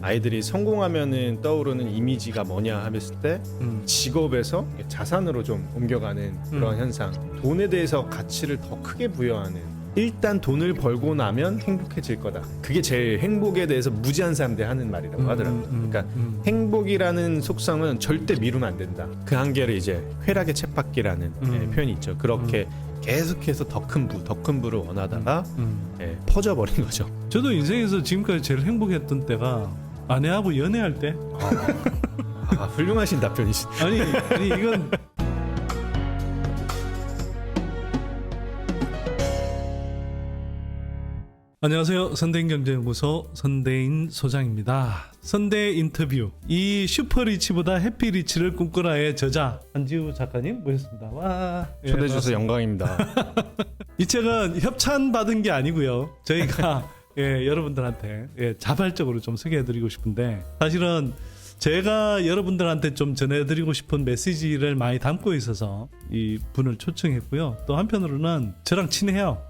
아이들이 성공하면은 떠오르는 이미지가 뭐냐 했을 때 직업에서 자산으로 좀 옮겨가는 그런 현상, 돈에 대해서 가치를 더 크게 부여하는, 일단 돈을 벌고 나면 행복해질 거다. 그게 제일 행복에 대해서 무지한 사람들이 하는 말이라고 하더라고요. 그러니까 행복이라는 속성은 절대 미루면 안 된다. 그 한계를 이제 쾌락의 쳇바퀴라는 표현이 있죠. 그렇게 계속해서 더 큰 부를 원하다가 퍼져버린 거죠. 저도 인생에서 지금까지 제일 행복했던 때가 아내하고 연애할 때. 아, 훌륭하신 답변이시네. 아니 이건 안녕하세요. 선대인경제연구소 선대인 소장입니다. 선대 인터뷰, 이 슈퍼리치보다 해피리치를 꿈꾸라의 저자 한지우 작가님 모셨습니다. 와, 초대해 주셔서 영광입니다. 이 책은 협찬 받은 게 아니고요. 저희가 여러분들한테 자발적으로 좀 소개해드리고 싶은데, 사실은 제가 여러분들한테 좀 전해드리고 싶은 메시지를 많이 담고 있어서 이 분을 초청했고요. 또 한편으로는 저랑 친해요.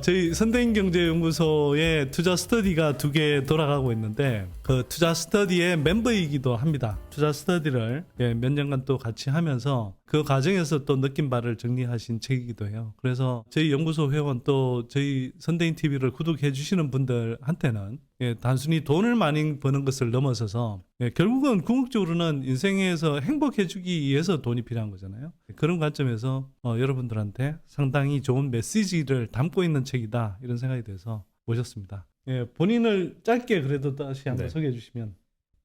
저희 선대인경제연구소의 투자 스터디가 2개 돌아가고 있는데, 그 투자 스터디의 멤버이기도 합니다. 투자 스터디를 몇 년간 또 같이 하면서 그 과정에서 또 느낀 바를 정리하신 책이기도 해요. 그래서 저희 연구소 회원, 또 저희 선대인 TV를 구독해 주시는 분들한테는 단순히 돈을 많이 버는 것을 넘어서서 결국은 궁극적으로는 인생에서 행복해지기 위해서 돈이 필요한 거잖아요. 그런 관점에서 여러분들한테 상당히 좋은 메시지를 담고 있는 책이다, 이런 생각이 돼서 모셨습니다. 본인을 짧게 그래도 다시 한번 소개해 주시면.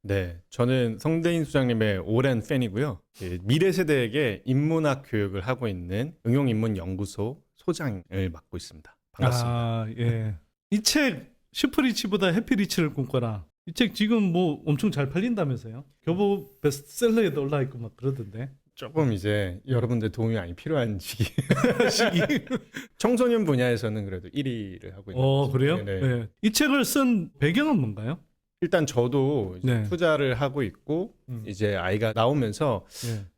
네, 저는 성대인 소장님의 오랜 팬이고요. 미래 세대에게 인문학 교육을 하고 있는 응용인문연구소 소장을 맡고 있습니다. 반갑습니다. 이 책 슈퍼리치보다 해피리치를 꿈꿔라. 이 책 지금 뭐 엄청 잘 팔린다면서요? 교보 베스트셀러에도 올라 있고 막 그러던데. 조금 이제 여러분들 도움이 많이 필요한 시기. 청소년 분야에서는 그래도 1위를 하고 있는 거죠. 그래요? 네네. 네. 이 책을 쓴 배경은 뭔가요? 일단 저도 이제 투자를 하고 있고 이제 아이가 나오면서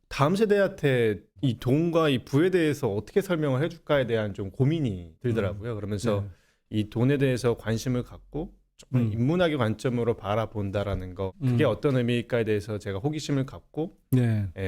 다음 세대한테 이 돈과 이 부에 대해서 어떻게 설명을 해줄까에 대한 좀 고민이 들더라고요. 그러면서 이 돈에 대해서 관심을 갖고 조금 인문학의 관점으로 바라본다라는 거, 그게 어떤 의미일까에 대해서 제가 호기심을 갖고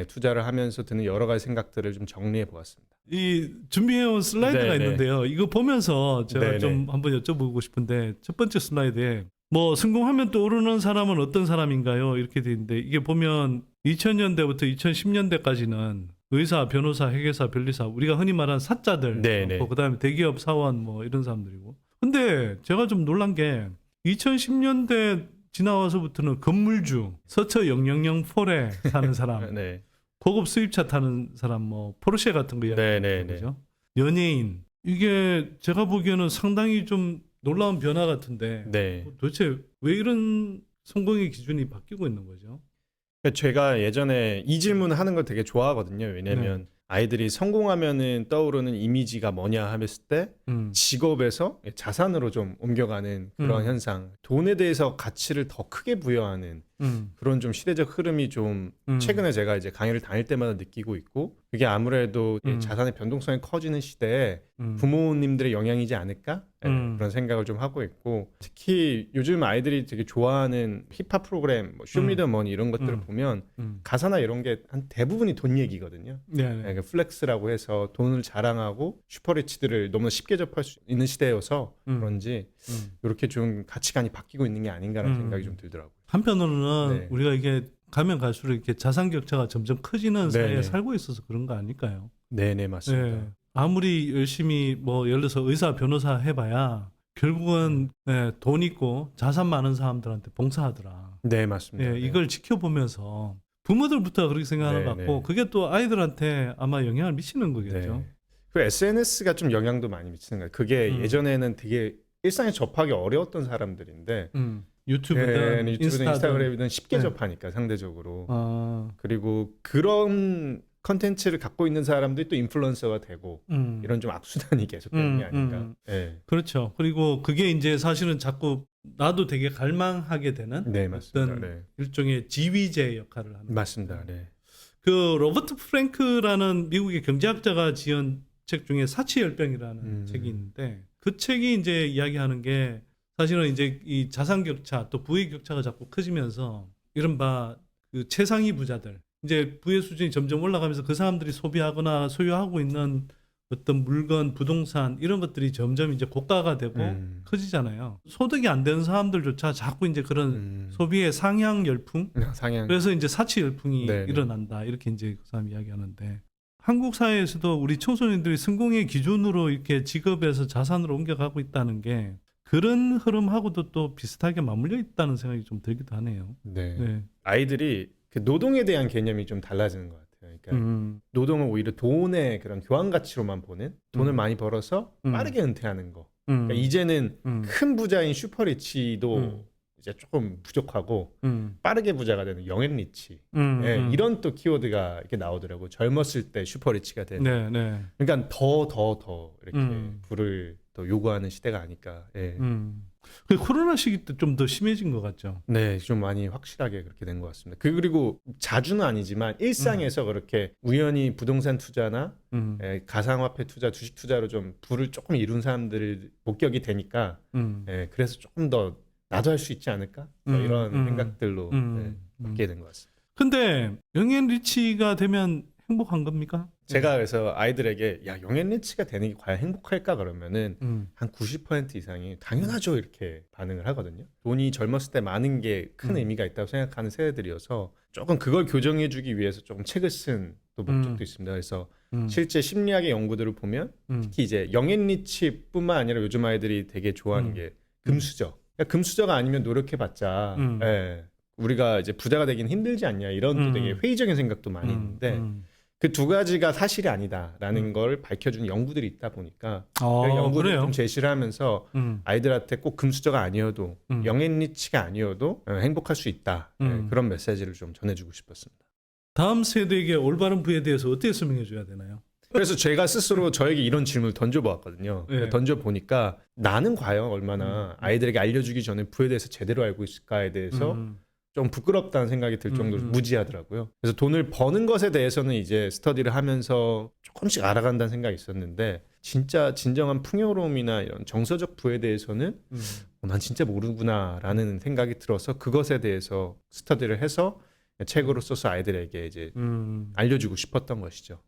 투자를 하면서 드는 여러 가지 생각들을 좀 정리해 보았습니다. 이 준비해온 슬라이드가 있는데요. 이거 보면서 제가 좀 한번 여쭤보고 싶은데, 첫 번째 슬라이드에 뭐 성공하면 떠오르는 사람은 어떤 사람인가요? 이렇게 돼 있는데, 이게 보면 2000년대부터 2010년대까지는 의사, 변호사, 회계사, 변리사, 우리가 흔히 말하는 사자들, 그다음에 대기업 사원 뭐 이런 사람들이고. 근데 제가 좀 놀란 게 2010년대 지나와서부터는 건물주, 서처 000폴에 사는 사람, 고급 수입차 타는 사람, 뭐 포르쉐 같은 거 이야기하는 거죠. 연예인, 이게 제가 보기에는 상당히 좀 놀라운 변화 같은데, 도대체 왜 이런 성공의 기준이 바뀌고 있는 거죠? 제가 예전에 이 질문을 하는 걸 되게 좋아하거든요. 왜냐면 아이들이 성공하면은 떠오르는 이미지가 뭐냐 했을 때 직업에서 자산으로 좀 옮겨가는 그런 현상, 돈에 대해서 가치를 더 크게 부여하는 그런 좀 시대적 흐름이 좀 최근에 제가 이제 강의를 다닐 때마다 느끼고 있고, 그게 아무래도 자산의 변동성이 커지는 시대에 부모님들의 영향이지 않을까? 그런 생각을 좀 하고 있고, 특히 요즘 아이들이 되게 좋아하는 힙합 프로그램, 뭐 쇼미더머니 이런 것들을 보면 가사나 이런 게 한 대부분이 돈 얘기거든요. 그러니까 플렉스라고 해서 돈을 자랑하고 슈퍼리치들을 너무 쉽게 접할 수 있는 시대여서 그런지 이렇게 좀 가치관이 바뀌고 있는 게 아닌가라는 생각이 좀 들더라고요. 한편으로는 우리가 이게 가면 갈수록 이렇게 자산 격차가 점점 커지는 사회에 살고 있어서 그런 거 아닐까요? 네네, 맞습니다. 아무리 열심히 뭐 예를 들어서 의사, 변호사 해봐야 결국은 돈 있고 자산 많은 사람들한테 봉사하더라. 네, 맞습니다. 이걸 지켜보면서 부모들부터 그렇게 생각하는 것 같고, 그게 또 아이들한테 아마 영향을 미치는 거겠죠. 그 SNS가 좀 영향도 많이 미치는 거예요. 그게 예전에는 되게 일상에 접하기 어려웠던 사람들인데 유튜브든 인스타그램이든 쉽게 접하니까 상대적으로. 그리고 그런 컨텐츠를 갖고 있는 사람들이 또 인플루언서가 되고 이런 좀 악순환이 계속되는 게 아닌가. 그렇죠. 그리고 그게 이제 사실은 자꾸 나도 되게 갈망하게 되는 어떤 일종의 지휘제 역할을 하는. 맞습니다. 그 로버트 프랭크라는 미국의 경제학자가 지은 책 중에 사치열병이라는 책이 있는데, 그 책이 이제 이야기하는 게 사실은 이제 이 자산 격차 또 부의 격차가 자꾸 커지면서 이른바 그 최상위 부자들 이제 부의 수준이 점점 올라가면서 그 사람들이 소비하거나 소유하고 있는 어떤 물건, 부동산 이런 것들이 점점 이제 고가가 되고 커지잖아요. 소득이 안 되는 사람들조차 자꾸 이제 그런 소비의 상향 열풍, 상향. 그래서 이제 사치 열풍이 네네. 일어난다 이렇게 이제 그 사람 이야기하는데 한국 사회에서도 우리 청소년들이 성공의 기준으로 이렇게 직업에서 자산으로 옮겨가고 있다는 게 그런 흐름하고도 또 비슷하게 맞물려 있다는 생각이 좀 들기도 하네요. 네. 네. 아이들이 그 노동에 대한 개념이 좀 달라지는 것 같아요. 그러니까 노동을 오히려 돈의 그런 교환 가치로만 보는 돈을 많이 벌어서 빠르게 은퇴하는 거. 그러니까 이제는 큰 부자인 슈퍼리치도 이제 조금 부족하고 빠르게 부자가 되는 영앤리치 예, 이런 또 키워드가 이렇게 나오더라고. 젊었을 때 슈퍼리치가 되는. 네, 네. 그러니까 더 이렇게 부를 또 요구하는 시대가 아닐까. 예. 그 코로나 시기 때 좀 더 심해진 것 같죠. 네, 좀 많이 확실하게 그렇게 된 것 같습니다. 그리고 자주는 아니지만 일상에서 그렇게 우연히 부동산 투자나 예, 가상화폐 투자, 주식 투자로 좀 부를 조금 이룬 사람들 목격이 되니까 예, 그래서 조금 더 나도 할 수 있지 않을까 이런 생각들로 예, 받게 된 것 같습니다. 근데 영앤리치가 되면 행복한 겁니까? 제가 그래서 아이들에게 야 영앤리치가 되는 게 과연 행복할까 그러면은 한 90% 이상이 당연하죠 이렇게 반응을 하거든요. 돈이 젊었을 때 많은 게 큰 의미가 있다고 생각하는 세대들이어서 조금 그걸 교정해주기 위해서 조금 책을 쓴 또 목적도 있습니다. 그래서 실제 심리학의 연구들을 보면 특히 이제 영앤리치뿐만 아니라 요즘 아이들이 되게 좋아하는 게 금수저. 그러니까 금수저가 아니면 노력해봤자 예, 우리가 이제 부자가 되긴 힘들지 않냐 이런 또 되게 회의적인 생각도 많이 있는데. 그 두 가지가 사실이 아니다라는 걸 밝혀주는 연구들이 있다 보니까 그 연구를 그래요? 좀 제시를 하면서 아이들한테 꼭 금수저가 아니어도 영앤리치가 아니어도 행복할 수 있다 그런 메시지를 좀 전해주고 싶었습니다. 다음 세대에게 올바른 부에 대해서 어떻게 설명해 줘야 되나요? 그래서 제가 스스로 저에게 이런 질문을 던져보았거든요. 네. 던져보니까 나는 과연 얼마나 아이들에게 알려주기 전에 부에 대해서 제대로 알고 있을까에 대해서 좀 부끄럽다는 생각이 들 정도로 무지하더라고요. 그래서 돈을 버는 것에 대해서는 이제 스터디를 하면서 조금씩 알아간다는 생각이 있었는데 진짜 진정한 풍요로움이나 이런 정서적 부에 대해서는 난 진짜 모르구나라는 생각이 들어서 그것에 대해서 스터디를 해서 책으로 써서 아이들에게 이제 알려주고 싶었던 것이죠.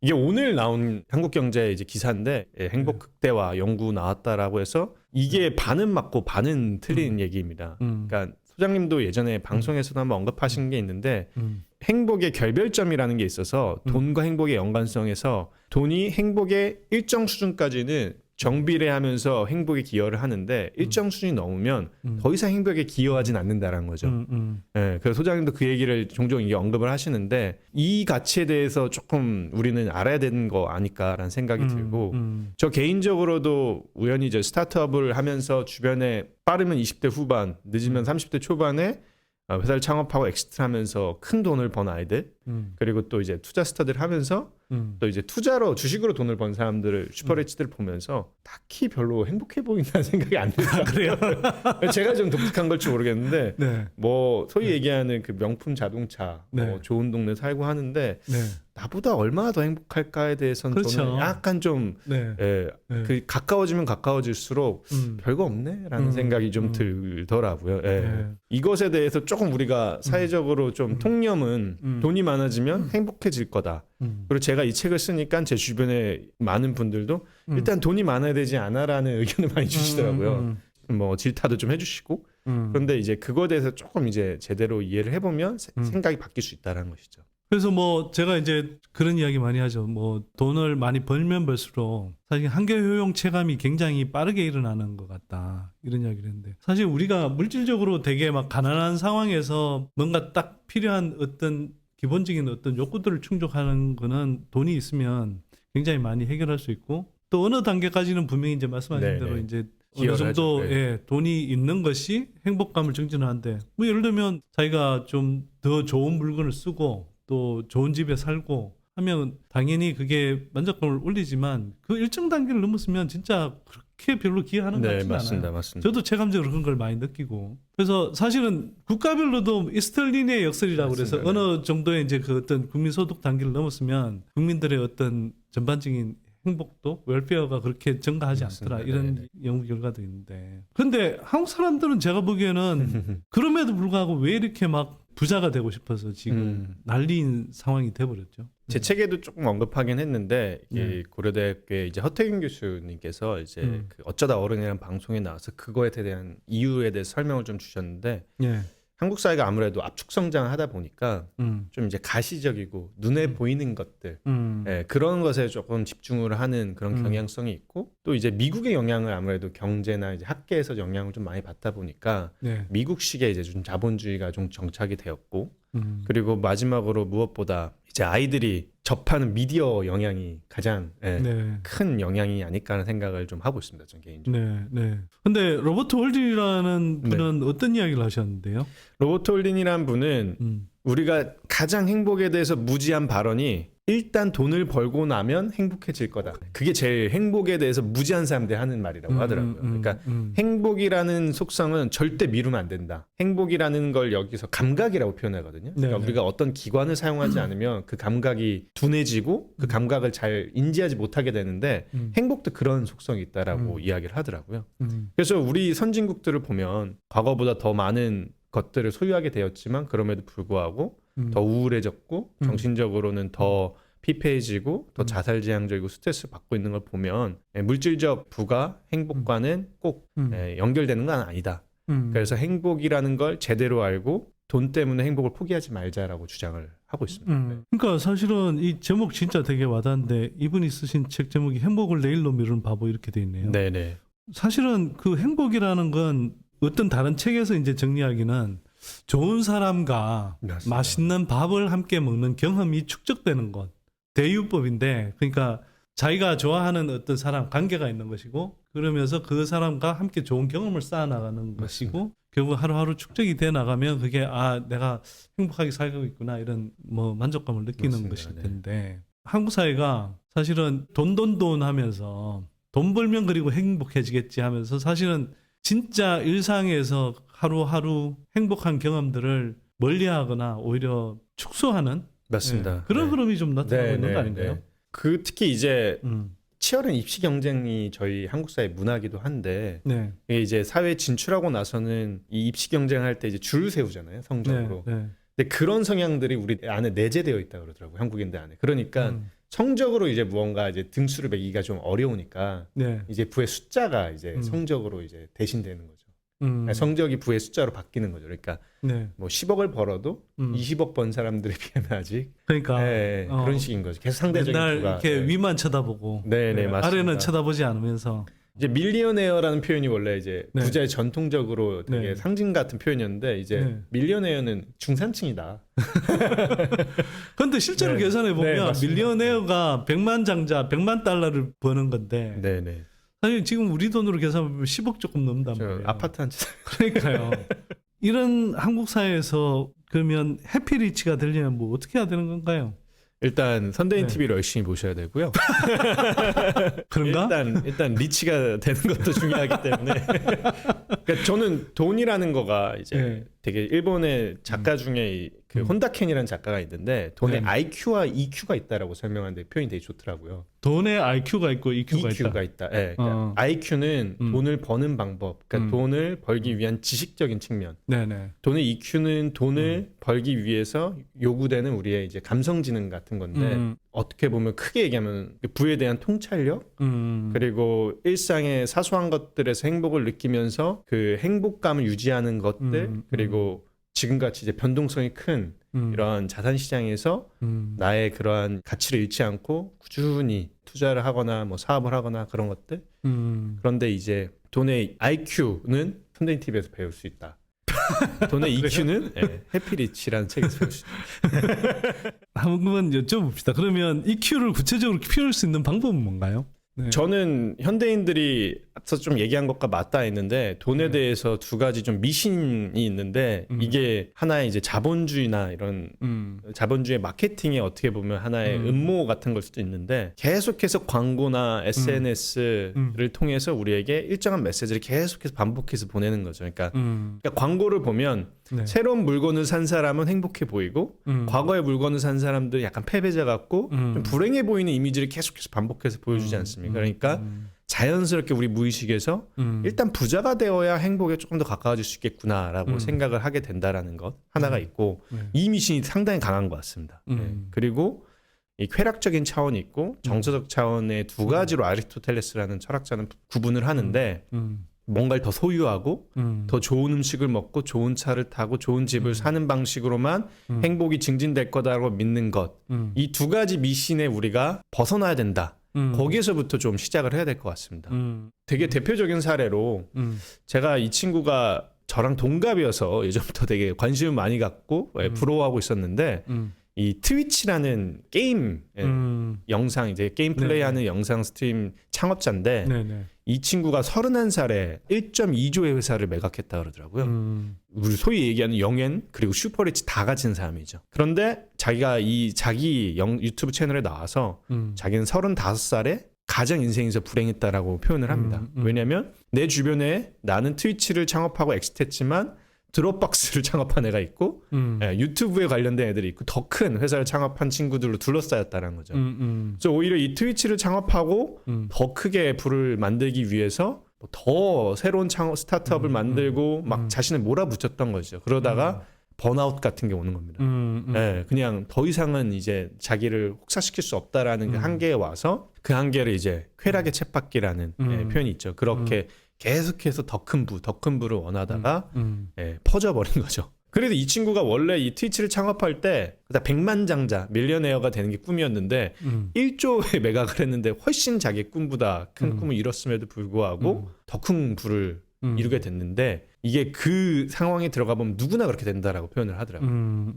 이게 오늘 나온 한국경제 이제 기사인데 행복 극대화 연구 나왔다라고 해서 이게 반은 맞고 반은 틀린 얘기입니다. 그러니까 소장님도 예전에 방송에서도 한번 언급하신 게 있는데 행복의 결별점이라는 게 있어서 돈과 행복의 연관성에서 돈이 행복의 일정 수준까지는 정비례하면서 행복에 기여를 하는데 일정 수준이 넘으면 더 이상 행복에 기여하진 않는다라는 거죠. 예, 그래서 소장님도 그 얘기를 종종 이게 언급을 하시는데 이 가치에 대해서 조금 우리는 알아야 되는 거 아닐까라는 생각이 들고 저 개인적으로도 우연히 이제 스타트업을 하면서 주변에 빠르면 20대 후반, 늦으면 30대 초반에 회사를 창업하고 엑시트하면서 큰 돈을 번 아이들 그리고 또 이제 투자 스터디를 하면서 또 이제 투자로 주식으로 돈을 번 사람들을 슈퍼리치들 보면서 딱히 별로 행복해 보인다는 생각이 안 들어요. 그래요? 제가 좀 독특한 걸지 모르겠는데 네. 뭐 소위 얘기하는 그 명품 자동차, 네. 뭐 좋은 동네 살고 하는데 네. 나보다 얼마나 더 행복할까에 대해서는 그렇죠. 저는 약간 좀 네. 예, 네. 그 가까워지면 가까워질수록 별거 없네라는 생각이 좀 들더라고요. 예. 네. 이것에 대해서 조금 우리가 사회적으로 좀 통념은 돈이 많아지면 행복해질 거다. 그리고 제가 이 책을 쓰니까 제 주변에 많은 분들도 일단 돈이 많아야 되지 않아라는 의견을 많이 주시더라고요. 뭐 질타도 좀 해주시고 그런데 이제 그거에 대해서 조금 이제 제대로 이해를 해보면 생각이 바뀔 수 있다는 것이죠. 그래서 뭐 제가 이제 그런 이야기 많이 하죠. 뭐 돈을 많이 벌면 벌수록 사실 한계효용 체감이 굉장히 빠르게 일어나는 것 같다. 이런 이야기를 했는데 사실 우리가 물질적으로 되게 막 가난한 상황에서 뭔가 딱 필요한 어떤 기본적인 어떤 욕구들을 충족하는 거는 돈이 있으면 굉장히 많이 해결할 수 있고 또 어느 단계까지는 분명히 이제 말씀하신 네네. 대로 이제 어느 정도 하죠. 네. 예, 돈이 있는 것이 행복감을 증진하는데 뭐 예를 들면 자기가 좀 더 좋은 물건을 쓰고 또 좋은 집에 살고 하면 당연히 그게 만족감을 올리지만 그 일정 단계를 넘었으면 진짜 그렇게 별로 기여하는 것 네, 같지는 맞습니다, 않아요. 맞습니다. 저도 체감적으로 그런 걸 많이 느끼고 그래서 사실은 국가별로도 이스털린의 역설이라고 그래서 맞습니다. 어느 정도의 이제 그 어떤 국민소득 단계를 넘었으면 국민들의 어떤 전반적인 행복도 웰페어가 그렇게 증가하지 맞습니다. 않더라 이런 네네. 연구 결과도 있는데 근데 한국 사람들은 제가 보기에는 그럼에도 불구하고 왜 이렇게 막 부자가 되고 싶어서 지금 난리인 상황이 돼버렸죠. 제 책에도 조금 언급하긴 했는데 네. 고려대학교의 이제 허태균 교수님께서 이제 그 어쩌다 어른이라는 방송에 나와서 그거에 대한 이유에 대해서 설명을 좀 주셨는데 예. 한국 사회가 아무래도 압축 성장을 하다 보니까 좀 이제 가시적이고 눈에 보이는 것들 그런 것에 조금 집중을 하는 그런 경향성이 있고 또 이제 미국의 영향을 아무래도 경제나 이제 학계에서 영향을 좀 많이 받다 보니까 네. 미국식의 이제 좀 자본주의가 좀 정착이 되었고 그리고 마지막으로 무엇보다 이제 아이들이 접하는 미디어 영향이 가장 네. 큰 영향이 아닐까 하는 생각을 좀 하고 있습니다. 전 개인적으로. 네, 네. 근데 로버트 홀딩이라는 분은 어떤 이야기를 하셨는데요? 로버트 홀린이라는 분은 우리가 가장 행복에 대해서 무지한 발언이 일단 돈을 벌고 나면 행복해질 거다. 그게 제일 행복에 대해서 무지한 사람들이 하는 말이라고 하더라고요. 그러니까 행복이라는 속성은 절대 미루면 안 된다. 행복이라는 걸 여기서 감각이라고 표현하거든요. 그러니까 네네. 우리가 어떤 기관을 사용하지 않으면 그 감각이 둔해지고 그 감각을 잘 인지하지 못하게 되는데 행복도 그런 속성이 있다라고 이야기를 하더라고요. 그래서 우리 선진국들을 보면 과거보다 더 많은 것들을 소유하게 되었지만 그럼에도 불구하고 더 우울해졌고 정신적으로는 더 피폐해지고 더 자살지향적이고 스트레스를 받고 있는 걸 보면 물질적 부가 행복과는 꼭 연결되는 건 아니다. 그래서 행복이라는 걸 제대로 알고 돈 때문에 행복을 포기하지 말자라고 주장을 하고 있습니다. 그러니까 사실은 이 제목 진짜 되게 와닿는데 이분이 쓰신 책 제목이 행복을 내일로 미루는 바보 이렇게 돼 있네요. 네네. 사실은 그 행복이라는 건 어떤 다른 책에서 이제 정리하기는 좋은 사람과 맞습니다. 맛있는 밥을 함께 먹는 경험이 축적되는 것 대유법인데 그러니까 자기가 좋아하는 어떤 사람 관계가 있는 것이고 그러면서 그 사람과 함께 좋은 경험을 쌓아나가는 것이고 결국 하루하루 축적이 돼 나가면 그게 아 내가 행복하게 살고 있구나 이런 뭐 만족감을 느끼는 맞습니다. 것일 네. 텐데 한국 사회가 사실은 돈 하면서 돈 벌면 그리고 행복해지겠지 하면서 사실은 진짜 일상에서 하루하루 행복한 경험들을 멀리하거나 오히려 축소하는 맞습니다. 예, 그런 네. 흐름이 좀 나타나고 있는 거 아닌가요? 그 특히 이제 음. 치열한 입시 경쟁이 저희 한국 사회 문화기도 한데 네. 이게 이제 사회에 진출하고 나서는 이 입시 경쟁할 때 이제 줄을 세우잖아요 성적으로. 네. 근데 그런 성향들이 우리 안에 내재되어 있다 그러더라고요 한국인들 안에. 그러니까 성적으로 이제 무언가 이제 등수를 매기기가 좀 어려우니까 네. 이제 부의 숫자가 이제 성적으로 이제 대신되는 거죠. 성적이 부의 숫자로 바뀌는 거죠. 그러니까 네. 뭐 10억을 벌어도 20억 번 사람들에 비하면 아직 그러니까 그런 식인 거죠. 계속 상대적인 맨날 부가. 이렇게 위만 쳐다보고 네네 맞습니다. 아래는 쳐다보지 않으면서 이제 밀리어네어라는 표현이 원래 이제 네. 부자의 전통적으로 되게 네. 상징 같은 표현이었는데 이제 네. 밀리어네어는 중산층이다. 근데 실제로 네. 계산해 네, 보면 맞습니다. 밀리어네어가 100만 장자 100만 달러를 버는 건데 네네. 사실 지금 우리 돈으로 계산하면 10억 조금 넘는단 저 말이에요. 아파트 한 채. 그러니까요. 이런 한국 사회에서 그러면 해피리치가 되려면 뭐 어떻게 해야 되는 건가요? 일단 선대인 네. TV를 열심히 보셔야 되고요. 그런가? 일단 리치가 되는 것도 중요하기 때문에. 그러니까 저는 돈이라는 거가 이제 네. 되게 일본의 작가 중에 그 혼다켄이라는 작가가 있는데 돈에 네. IQ와 EQ가 있다라고 설명하는데 표현이 되게 좋더라고요. 돈에 IQ가 있고 EQ가 EQ가 있다. 있다. 예. 그러니까 IQ는 돈을 버는 방법, 그러니까 돈을 벌기 위한 지식적인 측면. 네네. 돈의 EQ는 돈을 벌기 위해서 요구되는 우리의 이제 감성 지능 같은 건데 어떻게 보면 크게 얘기하면 부에 대한 통찰력 그리고 일상의 사소한 것들에서 행복을 느끼면서 그 행복감을 유지하는 것들 그리고 지금같이 이제 변동성이 큰 이런 자산 시장에서 나의 그러한 가치를 잃지 않고 꾸준히 투자를 하거나 뭐 사업을 하거나 그런 것들 그런데 이제 돈의 IQ는 선대인 TV에서 배울 수 있다. 돈의 EQ는 해피리치라는 책에서 배울 수 있다. 한번 여쭤봅시다. 그러면 EQ를 구체적으로 키울 수 있는 방법은 뭔가요? 네. 저는 현대인들이 앞서 좀 얘기한 것과 맞닿아 있는데 돈에 대해서 두 가지 좀 미신이 있는데 이게 하나의 이제 자본주의나 이런 자본주의 마케팅의 어떻게 보면 하나의 음모 같은 걸 수도 있는데 계속해서 광고나 SNS를 통해서 우리에게 일정한 메시지를 계속해서 반복해서 보내는 거죠. 그러니까 광고를 보면 네. 새로운 물건을 산 사람은 행복해 보이고 과거의 물건을 산 사람들은 약간 패배자 같고 좀 불행해 보이는 이미지를 계속해서 반복해서 보여주지 않습니까? 그러니까 자연스럽게 우리 무의식에서 일단 부자가 되어야 행복에 조금 더 가까워질 수 있겠구나라고 생각을 하게 된다라는 것 하나가 있고 이 미신이 상당히 강한 것 같습니다. 그리고 이 쾌락적인 차원이 있고 정서적 차원의 두 가지로 아리스토텔레스라는 철학자는 구분을 하는데 뭔가를 더 소유하고 더 좋은 음식을 먹고 좋은 차를 타고 좋은 집을 사는 방식으로만 행복이 증진될 거다라고 믿는 것. 이 두 가지 미신에 우리가 벗어나야 된다. 거기에서부터 좀 시작을 해야 될 것 같습니다. 되게 대표적인 사례로 제가 이 친구가 저랑 동갑이어서 예전부터 되게 관심을 많이 갖고 부러워하고 있었는데 이 트위치라는 게임 영상 이제 게임 플레이하는 영상 스트림 창업자인데 네네. 이 친구가 31살에 1.2조의 회사를 매각했다 그러더라고요. 우리 소위 얘기하는 영엔 그리고 슈퍼리치 다 가진 사람이죠. 그런데 자기가 자기 유튜브 채널에 나와서 자기는 35살에 가장 인생에서 불행했다라고 표현을 합니다. 왜냐하면 내 주변에 나는 트위치를 창업하고 엑시트했지만 드롭박스를 창업한 애가 있고 유튜브에 관련된 애들이 있고 더 큰 회사를 창업한 친구들로 둘러싸였다는 거죠. 그래서 오히려 이 트위치를 창업하고 더 크게 부를 만들기 위해서 더 새로운 스타트업을 만들고 막 자신을 몰아붙였던 거죠. 그러다가 번아웃 같은 게 오는 겁니다. 그냥 더 이상은 이제 자기를 혹사시킬 수 없다라는 그 한계에 와서 그 한계를 이제 쾌락의 쳇바퀴라는 표현이 있죠. 그렇게 계속해서 더 큰 부를 원하다가 퍼져버린 거죠. 그래도 이 친구가 원래 이 트위치를 창업할 때 백만장자 밀리어네어가 되는 게 꿈이었는데 1조에 매각을 했는데 훨씬 자기 꿈보다 큰 꿈을 이뤘음에도 불구하고 더 큰 부를 이루게 됐는데 이게 그 상황에 들어가 보면 누구나 그렇게 된다라고 표현을 하더라고요.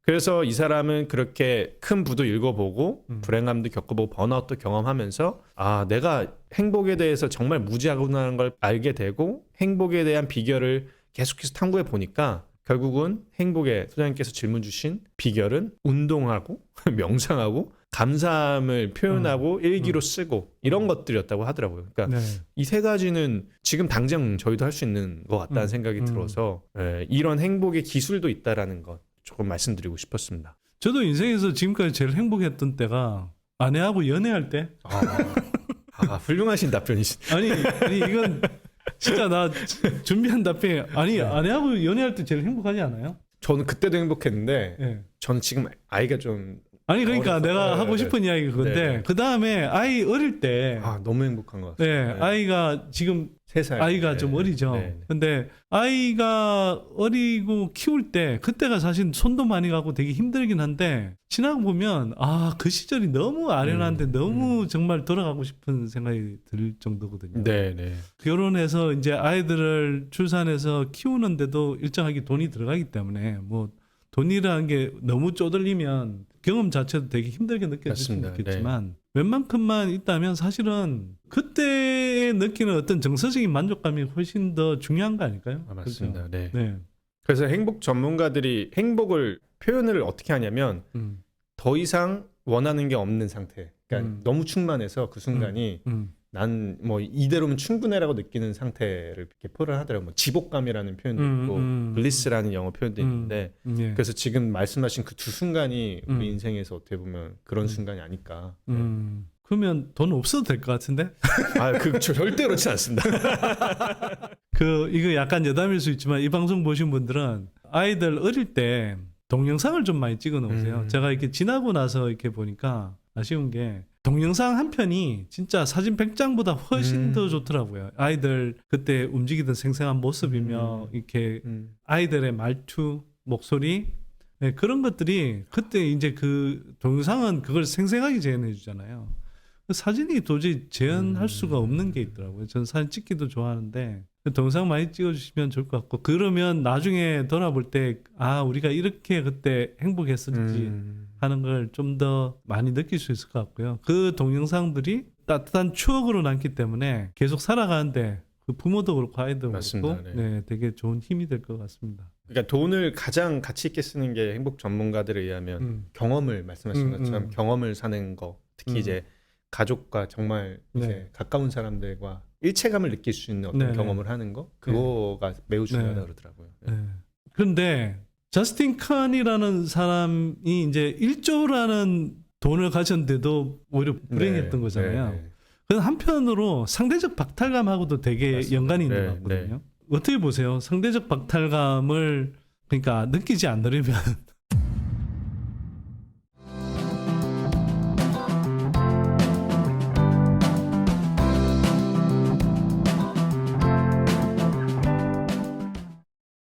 그래서 이 사람은 그렇게 큰 부도 읽어보고 불행함도 겪어보고 번아웃도 경험하면서 아 내가 행복에 대해서 정말 무지하구나라는 걸 알게 되고 행복에 대한 비결을 계속해서 탐구해 보니까 결국은 행복에 소장님께서 질문 주신 비결은 운동하고 명상하고 감사함을 표현하고 일기로 쓰고 이런 것들이었다고 하더라고요. 그러니까 이 세 가지는 지금 당장 저희도 할 수 있는 것 같다는 생각이 들어서 이런 행복의 기술도 있다라는 것 조금 말씀드리고 싶었습니다. 저도 인생에서 지금까지 제일 행복했던 때가 아내하고 연애할 때. 훌륭하신 답변이시네. 아니 이건 진짜 나 준비한 답변이 아내하고 연애할 때 제일 행복하지 않아요? 저는 그때도 행복했는데 저는 지금 아이가 좀 그러니까 내가 하고 싶은 이야기가 그건데 그 다음에 아이 어릴 때 너무 행복한 것 같아요. 아이가 지금 3살 아이가 좀 어리죠. 근데 아이가 어리고 키울 때 그때가 사실 손도 많이 가고 되게 힘들긴 한데 지나고 보면 그 시절이 너무 아련한데 너무 정말 돌아가고 싶은 생각이 들 정도거든요. 결혼해서 이제 아이들을 출산해서 키우는데도 일정하게 돈이 들어가기 때문에 뭐 돈이라는 게 너무 쪼들리면 경험 자체도 되게 힘들게 느껴질 수 있겠지만 웬만큼만 있다면 사실은 그때 느끼는 어떤 정서적인 만족감이 훨씬 더 중요한 거 아닐까요? 맞습니다. 그렇죠? 그래서 행복 전문가들이 행복을 표현을 어떻게 하냐면 더 이상 원하는 게 없는 상태. 그러니까 너무 충만해서 그 순간이 난 뭐 이대로면 충분해라고 느끼는 상태를 이렇게 표현을 하더라고요. 뭐 지복감이라는 표현도 있고 블리스라는 영어 표현도 있는데 그래서 지금 말씀하신 그 두 순간이 우리 인생에서 어떻게 보면 그런 순간이 아닐까. 그러면 돈 없어도 될 것 같은데? 절대 그렇지 않습니다. 이거 약간 여담일 수 있지만 이 방송 보신 분들은 아이들 어릴 때 동영상을 좀 많이 찍어 놓으세요. 제가 이렇게 지나고 나서 이렇게 보니까 아쉬운 게 동영상 한 편이 진짜 사진 100장보다 훨씬 더 좋더라고요. 아이들 그때 움직이던 생생한 모습이며 이렇게 아이들의 말투, 목소리 그런 것들이 그때 이제 그 동영상은 그걸 생생하게 재현해 주잖아요. 사진이 도저히 재현할 수가 없는 게 있더라고요. 저는 사진 찍기도 좋아하는데 동영상 많이 찍어주시면 좋을 것 같고 그러면 나중에 돌아볼 때 우리가 이렇게 그때 행복했었지 하는 걸 좀 더 많이 느낄 수 있을 것 같고요. 그 동영상들이 따뜻한 추억으로 남기 때문에 계속 살아가는데 그 부모도 그렇고 아이도 그렇고 되게 좋은 힘이 될 것 같습니다. 그러니까 돈을 가장 가치 있게 쓰는 게 행복 전문가들에 의하면 경험을 말씀하신 것처럼 경험을 사는 거 특히 이제 가족과 정말 이제 가까운 사람들과 일체감을 느낄 수 있는 어떤 경험을 하는 거 그거가 매우 중요하다고 그러더라고요. 그런데 저스틴 칸이라는 사람이 이제 1조라는 돈을 가졌는데도 오히려 불행했던 거잖아요. 네. 그래서 한편으로 상대적 박탈감하고도 되게 맞습니다. 연관이 있는 네, 것 같거든요. 어떻게 보세요? 상대적 박탈감을 그러니까 느끼지 않으려면